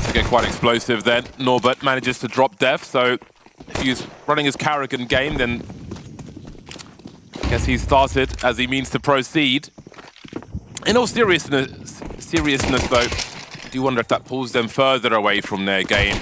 to get quite explosive then. Norbert manages to drop Def, so if he's running his Karrigan game, then I guess he started as he means to proceed. In all seriousness though, I do wonder if that pulls them further away from their game.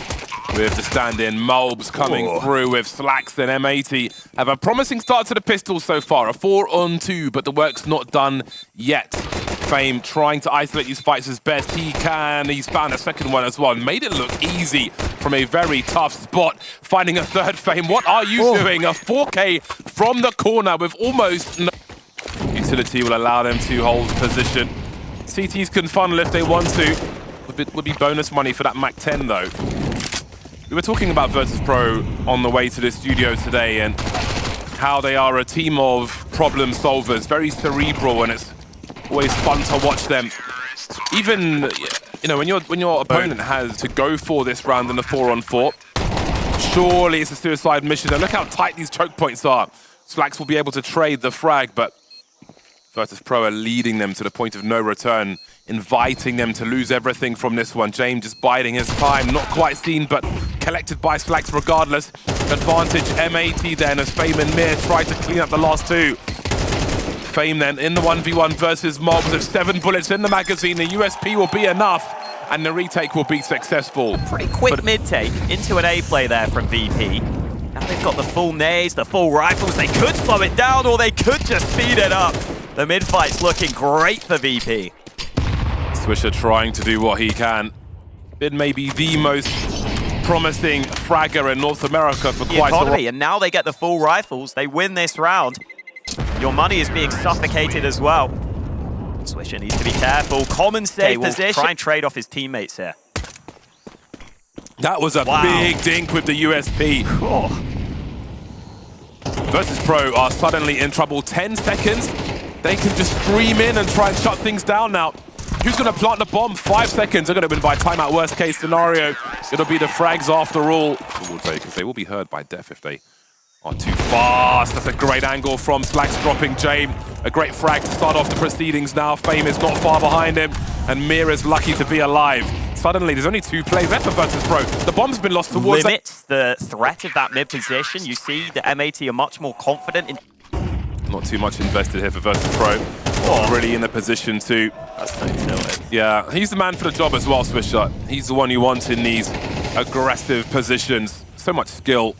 With the stand-in Mulbs coming through with Slacks and M80. Have a promising start to the pistol so far, a 4-on-2, but the work's not done yet. Fame trying to isolate these fights as best he can. He's found a second one as well and made it look easy from a very tough spot. Finding a third Fame. What are you doing? A 4K from the corner with almost no utility will allow them to hold position. CTs can funnel if they want to. Would be bonus money for that Mac 10 though. We were talking about Virtus.pro on the way to the studio today and how they are a team of problem solvers, very cerebral, and it's always fun to watch them. Even, you know, when your opponent has to go for this round in the 4-on-4, surely it's a suicide mission. And look how tight these choke points are. Slacks will be able to trade the frag, but Virtus.pro are leading them to the point of no return, inviting them to lose everything from this one. James just biding his time, not quite seen, but collected by Slacks regardless. Advantage M80 then as Fame and Mir try to clean up the last two. Fame then in the 1v1 versus Mobs with 7 bullets in the magazine. The USP will be enough and the retake will be successful. Pretty quick mid-take into an A play there from VP. Now they've got the full nades, the full rifles. They could slow it down or they could just speed it up. The mid-fight's looking great for VP. Swisher trying to do what he can. Been maybe the most promising fragger in North America for quite a while. And now they get the full rifles. They win this round. Your money is being suffocated as well. Swisher needs to be careful. Common safe position. Try and trade off his teammates here. That was a big dink with the USP. Virtus.pro are suddenly in trouble. 10 seconds. They can just stream in and try and shut things down now. Who's going to plant the bomb? 5 seconds. They're going to win by timeout. Worst case scenario. It'll be the frags after all. They will be heard by Def if they are too fast. That's a great angle from Slacks dropping Jame. A great frag to start off the proceedings now. Fame is not far behind him. And Mir is lucky to be alive. Suddenly, there's only 2 plays left for Virtus.pro. The bomb's been lost towards... Limits the threat of that mid position. You see the M80 are much more confident in... Not too much invested here for Virtus.pro. Not really in a position to... That's so tilted. Yeah, he's the man for the job as well, Swisher. He's the one you want in these aggressive positions. So much skill.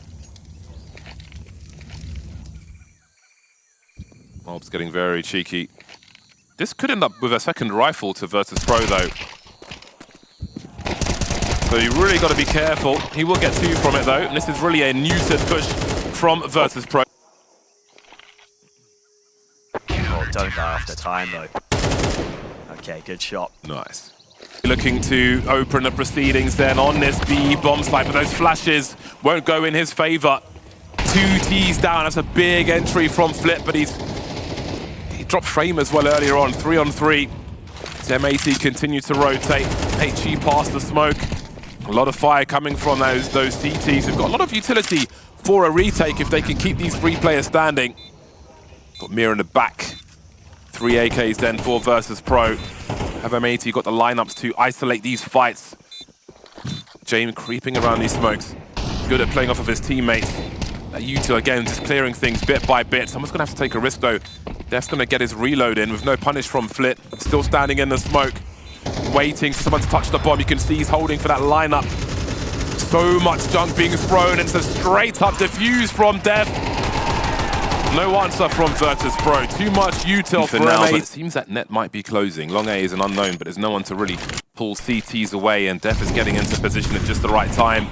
Mob's getting very cheeky. This could end up with a second rifle to Virtus.pro though. So you really got to be careful. He will get 2 from it though. And this is really a neutered push from Virtus.pro. Don't die after time though. Okay, good shot. Nice. Looking to open the proceedings then on this B bomb site, but those flashes won't go in his favor. 2 T's down. That's a big entry from Flip, but he dropped Frame as well earlier on. 3-on-3. M80 continue to rotate. HE past the smoke. A lot of fire coming from those CTs. They've got a lot of utility for a retake if they can keep these 3 players standing. Got Mir in the back. 3 AKs then for Virtus.pro. Have M80 got the lineups to isolate these fights. James creeping around these smokes. Good at playing off of his teammates. U2 again just clearing things bit by bit. Someone's going to have to take a risk though. Def's going to get his reload in with no punish from Flit. Still standing in the smoke. Waiting for someone to touch the bomb. You can see he's holding for that lineup. So much junk being thrown. It's a straight up defuse from Def. No answer from Virtus.pro. Too much util for now, but it seems that net might be closing. Long A is an unknown, but there's no one to really pull CTs away, and Def is getting into position at just the right time.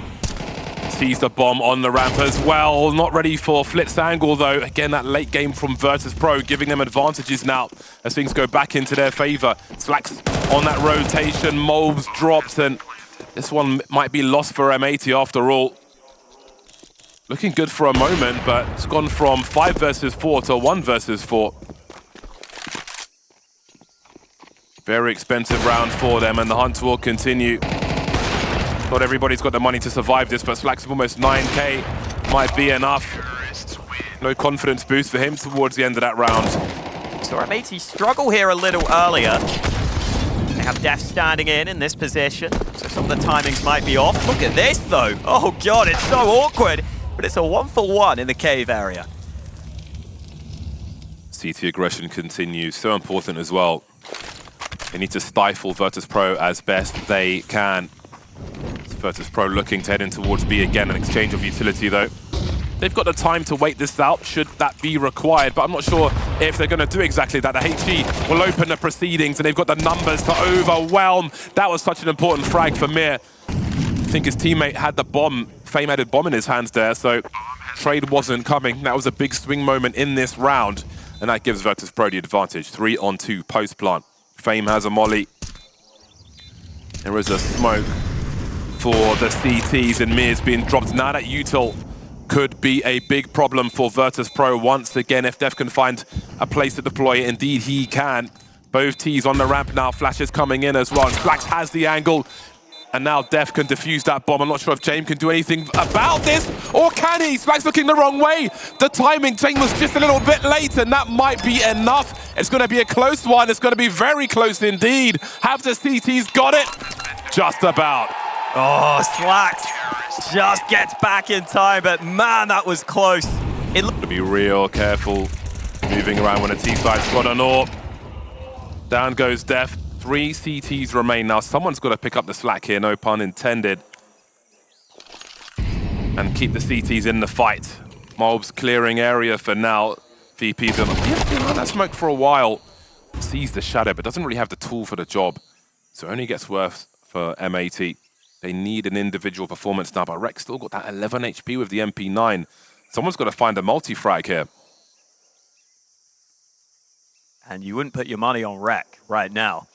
Sees the bomb on the ramp as well. Not ready for Flit's angle, though. Again, that late game from Virtus.pro, giving them advantages now as things go back into their favor. Slacks on that rotation. Mobs dropped, and this one might be lost for M80 after all. Looking good for a moment, but it's gone from 5 versus 4 to 1 versus 4. Very expensive round for them, and the hunt will continue. Not everybody's got the money to survive this, but Slacks of almost 9K might be enough. No confidence boost for him towards the end of that round. So M80 struggle here a little earlier. have Def standing in this position, so some of the timings might be off. Look at this, though. Oh, God, it's so awkward. But it's a 1-for-1 in the cave area. CT aggression continues. So important as well. They need to stifle Virtus.pro as best they can. Virtus.pro looking to head in towards B again, an exchange of utility, though. They've got the time to wait this out, should that be required, but I'm not sure if they're going to do exactly that. The HG will open the proceedings, and they've got the numbers to overwhelm. That was such an important frag for Mir. I think his teammate had the bomb, Fame-added bomb in his hands there, so trade wasn't coming. That was a big swing moment in this round, and that gives Virtus.pro the advantage. 3-on-2 post-plant. Fame has a molly. There is a smoke for the CTs, and Mir's being dropped. Now that util could be a big problem for Virtus.pro once again. If Def can find a place to deploy it, indeed he can. Both T's on the ramp now, flashes coming in as well. Flax has the angle, and now Def can defuse that bomb. I'm not sure if James can do anything about this, or can he? Flax looking the wrong way. The timing, James was just a little bit late, and that might be enough. It's going to be a close one. It's going to be very close indeed. Have the CTs got it? Just about. Oh, Slacks just gets back in time, but man, that was close. To be real careful moving around when a T-side's got an AWP. Down goes Def. 3 CTs remain now. Someone's got to pick up the slack here, no pun intended. And keep the CTs in the fight. Mobs clearing area for now. VP's been on that smoke for a while. Sees the shadow, but doesn't really have the tool for the job. So only gets worse for M80. They need an individual performance now, but Rex still got that 11 HP with the MP9. Someone's got to find a multi-frag here. And you wouldn't put your money on Rec right now.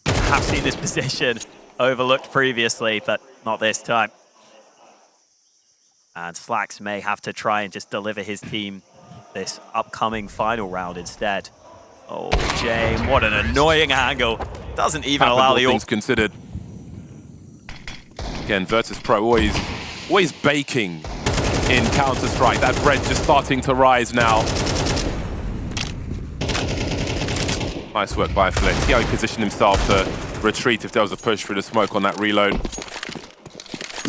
I have seen this position overlooked previously, but not this time. And Slacks may have to try and just deliver his team this upcoming final round instead. Oh, James, what an annoying angle. Doesn't even allow the things considered. Again, Virtus.pro always baking in Counter-Strike. That bread just starting to rise now. Nice work by Flick. See how he positioned himself to retreat if there was a push through the smoke on that reload.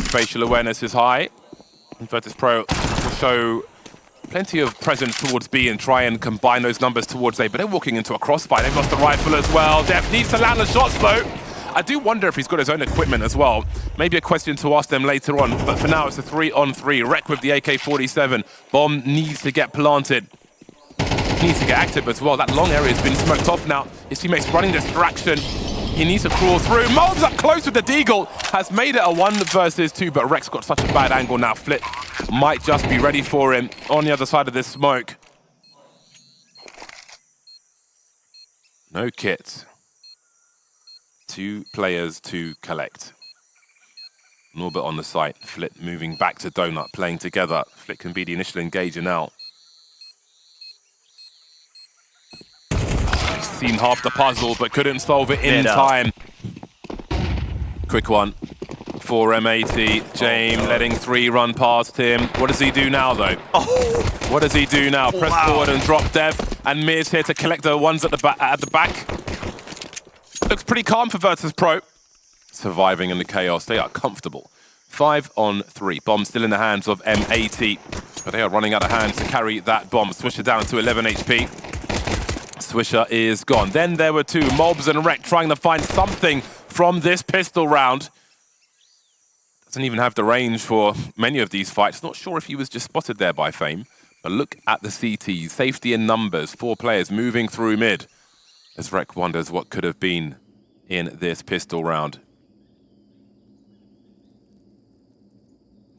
Spatial awareness is high. And Virtus.pro will show plenty of presence towards B and try and combine those numbers towards A, but they're walking into a crossfire. They've lost the rifle as well. Def needs to land the shots though. I do wonder if he's got his own equipment as well. Maybe a question to ask them later on, but for now it's a 3-on-3. Rec with the AK-47. Bomb needs to get planted. Needs to get active as well. That long area has been smoked off now. His teammates running distraction. He needs to crawl through. Mobs up close with the deagle. Has made it a 1 versus 2, but Rex got such a bad angle now. Flip might just be ready for him on the other side of this smoke. No kit. 2 players to collect. Norbert on the site. Flip moving back to Donut, playing together. Flip can be the initial engager now. Seen half the puzzle, but couldn't solve it in time. Quick one for M80. James letting 3 run past him. What does he do now, though? Oh. What does he do now? Press forward and drop Dev. And Mir's here to collect the ones at the back. Looks pretty calm for Virtus.pro. Surviving in the chaos. They are comfortable. 5-on-3. Bomb still in the hands of M80. But they are running out of hands to carry that bomb. Swisher down to 11 HP. Swisher is gone. Then there were 2, Mobs and Rec, trying to find something from this pistol round. Doesn't even have the range for many of these fights. Not sure if he was just spotted there by Fame, but look at the CTs. Safety in numbers, 4 players moving through mid. As Rec wonders what could have been in this pistol round.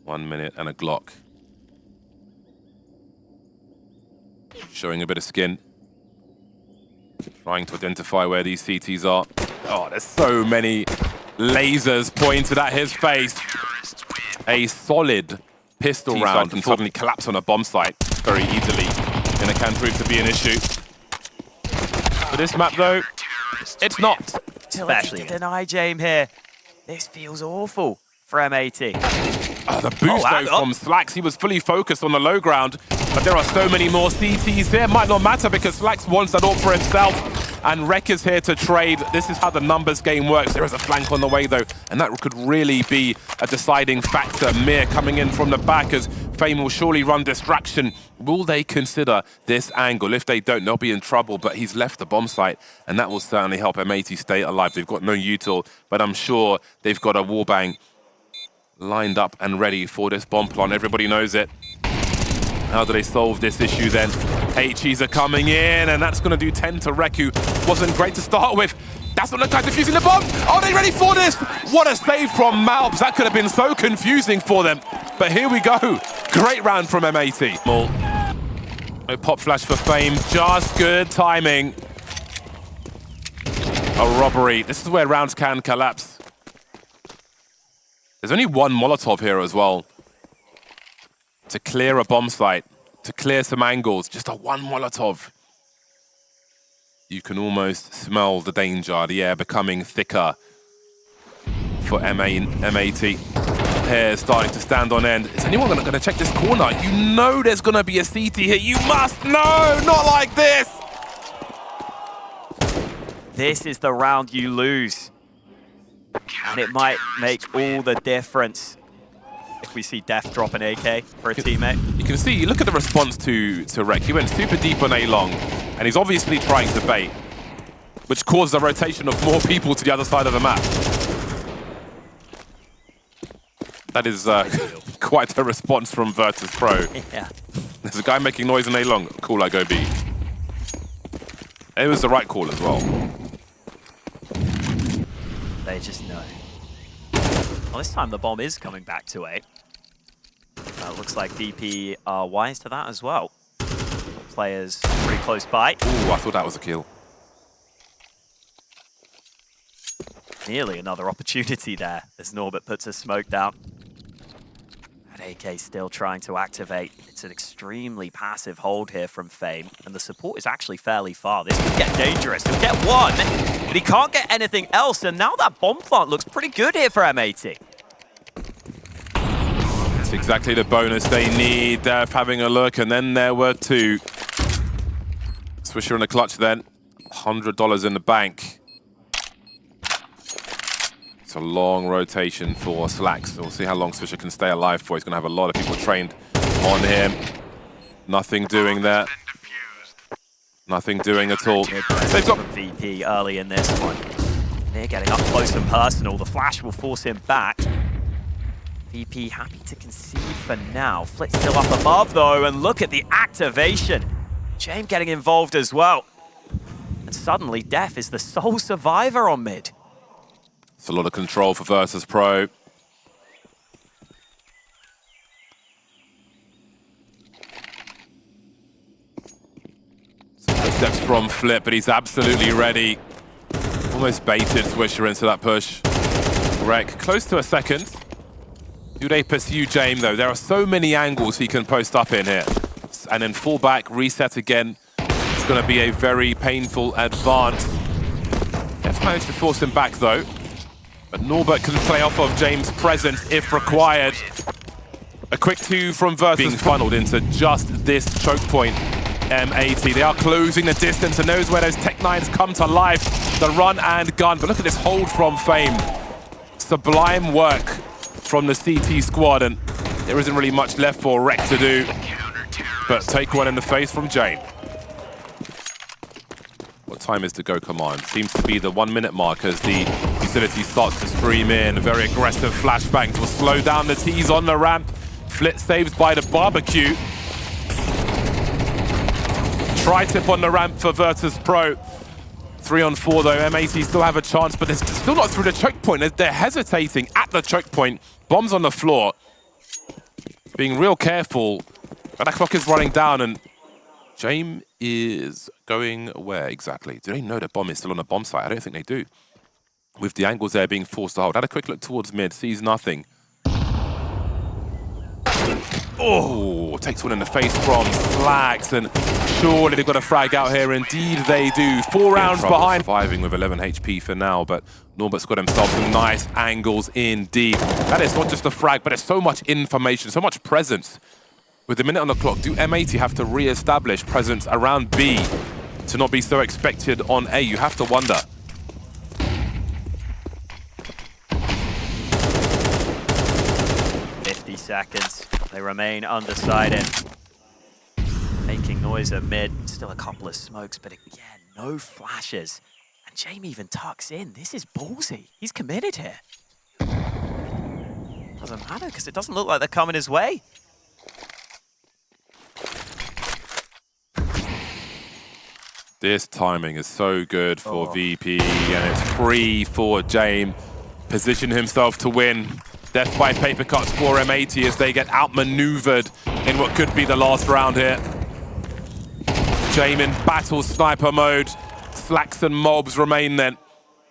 1 minute and a Glock. Showing a bit of skin. Trying to identify where these CTs are. Oh, there's so many lasers pointed at his face. A solid pistol round can suddenly collapse on a bomb site very easily, and it can prove to be an issue. For this map, though, it's not. Especially to deny James here. This feels awful for M80. The boost, though, from Slacks. He was fully focused on the low ground, but there are so many more CTs there. Might not matter because Slacks wants that AWP for himself. and Rek is here to trade. This is how the numbers game works. There is a flank on the way, though, and that could really be a deciding factor. Mir coming in from the back as Fame will surely run distraction. Will they consider this angle? If they don't, they'll be in trouble, but he's left the bomb site, and that will certainly help M80 stay alive. They've got no util, but I'm sure they've got a wallbang lined up and ready for this bomb plant. Everybody knows it. How do they solve this issue then? HEs are coming in, and that's going to do 10 to Reku. Wasn't great to start with. That's not the guy defusing the bomb. Are they ready for this? What a save from Malbs. That could have been so confusing for them. But here we go. Great round from M80. No pop flash for Fame. Just good timing. A robbery. This is where rounds can collapse. There's only one Molotov here as well. To clear a bomb site, to clear some angles, just a one Molotov. You can almost smell the danger, the air becoming thicker for M80. Hair starting to stand on end. Is anyone going to check this corner? You know there's going to be a CT here. You must know, not like this. This is the round you lose. And it might make all the difference if we see Def drop an AK for a teammate. You can see, look at the response to Rek. He went super deep on A-long, and he's obviously trying to bait, which caused a rotation of more people to the other side of the map. That is quite a response from Virtus Pro. Yeah. There's a guy making noise in A-long. Cool, I go B. It was the right call as well. They just know. Well, this time the bomb is coming back to A. Looks like VP are wise to that as well. Players pretty close by. Ooh, I thought that was a kill. Nearly another opportunity there as Norbert puts a smoke down. And AK still trying to activate. It's an extremely passive hold here from Fame, and the support is actually fairly far. This could get dangerous. He'll get one, but he can't get anything else, and now that bomb plant looks pretty good here for M80. That's exactly the bonus they need. Def having a look, and then there were two. Swisher in the clutch then. $100 in the bank. It's a long rotation for Slacks. We'll see how long Swisher can stay alive for. He's going to have a lot of people trained on him. Nothing doing there. Nothing doing at all. They've got VP early in this one. They're getting up close and personal. The flash will force him back. VP happy to concede for now. Flick's still up above though, and look at the activation. James getting involved as well. And suddenly Def is the sole survivor on mid. It's a lot of control for Virtus Pro. Steps from Flip, but he's absolutely ready. Almost baited Swisher into that push. Rek close to a second. Do they pursue James though? There are so many angles he can post up in here. And then fall back, reset again. It's going to be a very painful advance. Let's manage to force him back though. But Norbert can play off of James' presence if required. A quick two from Virtus being funneled into just this choke point. M80, they are closing the distance, and knows where those Tech 9s come to life. The run and gun, but look at this hold from Fame. Sublime work from the CT squad, and there isn't really much left for Rek to do. But take one in the face from Jane. What time is to go command? Seems to be the 1 minute mark as the utility starts to stream in. A very aggressive flashbang will slow down the T's on the ramp. Flit saved by the barbecue. Tri-tip on the ramp for Virtus Pro. 3 on 4 though, M80 still have a chance, but they're still not through the choke point. They're hesitating at the choke point. Bombs on the floor. Being real careful. But that clock is running down, and James is going where exactly? Do they know the bomb is still on the bomb site? I don't think they do. With the angles there being forced to hold. Had a quick look towards mid, sees nothing. Oh, takes one in the face from Slacks, and surely they've got a frag out here. Indeed they do. 4 rounds behind. Surviving with 11 HP for now, but Norbert's got himself some nice angles indeed. That is not just a frag, but there's so much information, so much presence. With the minute on the clock, do M80 have to re-establish presence around B to not be so expected on A. You have to wonder. Seconds. They remain undecided. Making noise at mid. Still a couple of smokes, but again, no flashes. And Jamie even tucks in. This is ballsy. He's committed here. Doesn't matter because it doesn't look like they're coming his way. This timing is so good for VP, and it's free for James. Position himself to win. Death by paper cuts for M80 as they get outmaneuvered in what could be the last round here. James in battle sniper mode. Slacks and mobs remain then.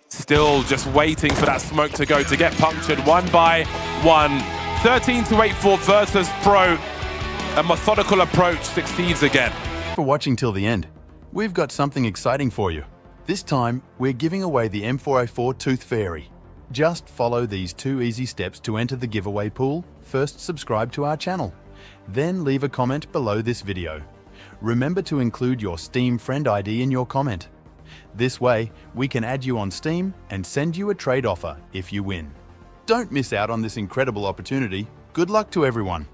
Still just waiting for that smoke to go to get punctured one by one. 13-8-4 versus Pro. A methodical approach succeeds again. For watching till the end. We've got something exciting for you. This time, we're giving away the M4A4 Tooth Fairy. Just follow these 2 easy steps to enter the giveaway pool. First, subscribe to our channel. Then leave a comment below this video. Remember to include your Steam friend ID in your comment. This way, we can add you on Steam and send you a trade offer if you win. Don't miss out on this incredible opportunity. Good luck to everyone.